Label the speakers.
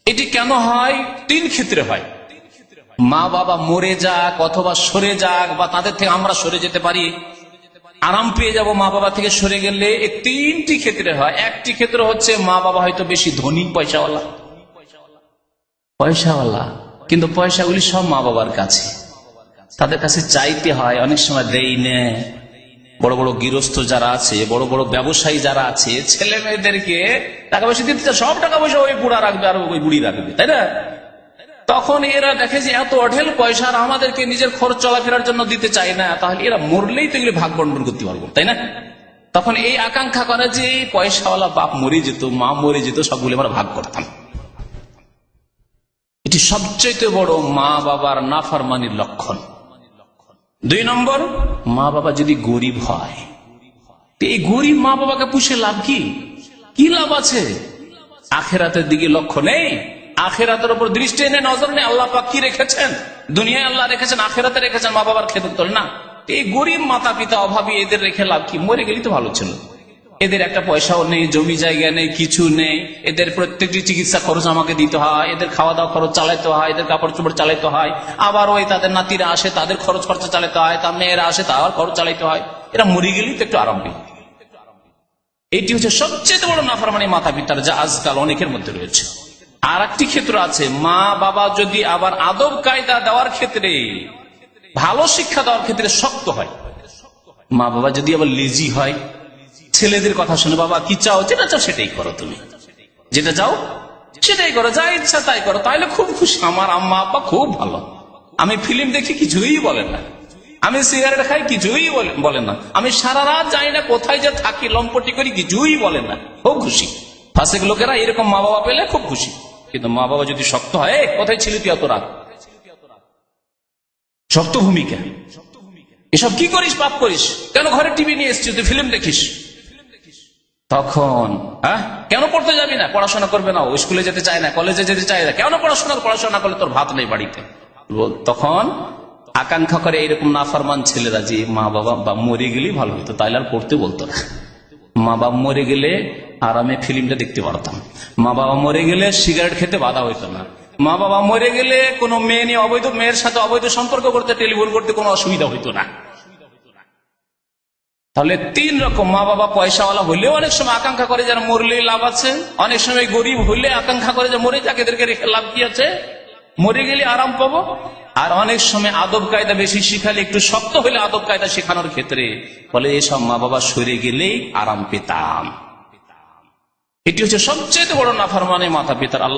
Speaker 1: এটি কেন হয়? তিন ক্ষেত্রে হয়। মা বাবা মরে যাক অথবা সরে যাক, বা তাদের থেকে আমরা সরে যেতে পারি, আরাম পেয়ে যাব মা বাবা থেকে সরে গেলে। এই তিনটি ক্ষেত্রে হয়। একটি ক্ষেত্র হচ্ছে মা বাবা হয়তো বেশি ধনী, পয়সাওয়ালা, কিন্তু পয়সাগুলি সব মা বাবার কাছে, তাদের কাছে চাইতে হয়, অনেক সময় দেই না। বড় বড় গৃহস্থ যারা আছে, বড় বড় ব্যবসায়ী যারা আছে, ছেলে মেয়েদেরকে টাকা পয়সা দিতে, সব টাকা পয়সা ওই বুড়া রাখবে আর ওই বুড়ি রাখবে, তাই না? তখন এরা দেখে যে এত অঢেল পয়সা আর আমাদেরকে নিজের খরচ চলাফেরার জন্য দিতে চায় না, তাহলে এরা মরলেই তো এগুলি ভাগ বন্টন করতে পারবো, তাই না? তখন এই আকাঙ্ক্ষা করে যে পয়সাওয়ালা বাপ মরে যেত, মা মরে যেত, সবগুলো আমরা ভাগ করতাম। এটি সবচেয়ে বড় মা বাবার নাফরমানির লক্ষণ। 2 নম্বর, মা বাবা যদি গরিব হয়, এই গরিব মা বাবাকে পুষে লাভ কি লাভ আছে? আখেরাতের দিকে লক্ষ্য নেই, আখেরাতের উপর দৃষ্টি নেই, নজর নেই। আল্লাহ পাক কি রেখেছেন? দুনিয়ায় আল্লাহ রেখেছেন, আখেরাতে রেখেছেন মা বাবার খেদমত না। এই গরিব মাতা পিতা অভাবী, এদের রেখে লাভ কি? মরে গেলি তো ভালো ছিল। এদের একটা পয়সাও নেই, জমি জায়গা নেই, কিছু নেই। এদের প্রত্যেকটি চিকিৎসা খরচ আমাকে দিতে হয়, এদের খাওয়া দাওয়া খরচ চালাইতে হয়, এদের কাপড় চোপড় চালাইতে হয়, আবার ওই তাদের নাতিরা আসে, তাদের খরচ খরচা চালাতে হয়, তার মেয়েরা আসে, তার খরচ চালাইতে হয়। এরা মরে গেলেই তো একটু আরাম পেয়ে। এটি হচ্ছে সবচেয়ে বড় নাফরমানি মাতা পিতার, যা আজকাল অনেকের মধ্যে রয়েছে। আর একটি ক্ষেত্র আছে, মা বাবা যদি আবার আদব কায়দা দেওয়ার ক্ষেত্রে, ভালো শিক্ষা দেওয়ার ক্ষেত্রে শক্ত হয়, মা বাবা যদি আবার লেজি হয়, ছেলেদের কথা শুনে, বাবা কি চাও, যেটা চাও সেটাই করো, তুমি যেটা চাও সেটাই করো, যা ইচ্ছা তাই করো, তাইলে খুব খুশি। আমার আম্মা আব্বা খুব ভালো। আমি ফিল্ম দেখি, কিছুই বলেন না। আমি সিগারেট খাই, কিছুই বলেন না। আমি সারা রাত যাই না কোথায় যে থাকি, লম্পটি করি, কিছুই বলেন না, খুব খুশি। ফাসেক লোকেরা এরকম মা বাবা পেলে খুব খুশি। কিন্তু মা বাবা যদি শক্ত হয়, কোথায় ছিলি তুই এত রাত, শক্ত ভূমিকা, এসব কি করিস, পাপ করিস, কেন ঘরে টিভি নিয়ে এসছিস, তুই ফিল্ম দেখিস, তখন কেন পড়তে যাবি না, পড়াশোনা করবে না, স্কুলে যেতে চায় না, কলেজে যেতে চায় না, কেন পড়াশোনা করলে তোর ভাত নেই বাড়িতে। তখন আকাঙ্ক্ষা করে এরকম নাফরমান ছেলেরা যে মা বাবা মরে গেলেই ভালো হতো, তাইলে আর পড়তে বলতো না। মা বাবা মরে গেলে আরামে ফিল্মটা দেখতে পারতাম, মা বাবা মরে গেলে সিগারেট খেতে বাধা হইতো না, মা বাবা মরে গেলে কোনো মেয়ে নিয়ে মেয়ের সাথে অবৈধ সম্পর্ক করতে, টেলিফোন করতে কোনো অসুবিধা হইতো না। তাহলে 3 রকম। মা বাবা পয়সাওয়ালা হইলেও অনেক সময় আকাঙ্ক্ষা করে যারা মরলেই লাভ আছে, অনেক সময় গরিব হইলে আকাঙ্ক্ষা করে যে মরে যাক, এদেরকে রেখে লাভ কি আছে, মরে গেলে আরাম পাবো। আর অনেক সময় আদব কায়দা বেশি শিখালে, একটু শক্ত হইলে আদব কায়দা শেখানোর ক্ষেত্রে বলে এসব মা বাবা সরে গেলেই আরাম পেতাম। এটি হচ্ছে সবচেয়ে বড় নাফরমানি মাতা পিতার।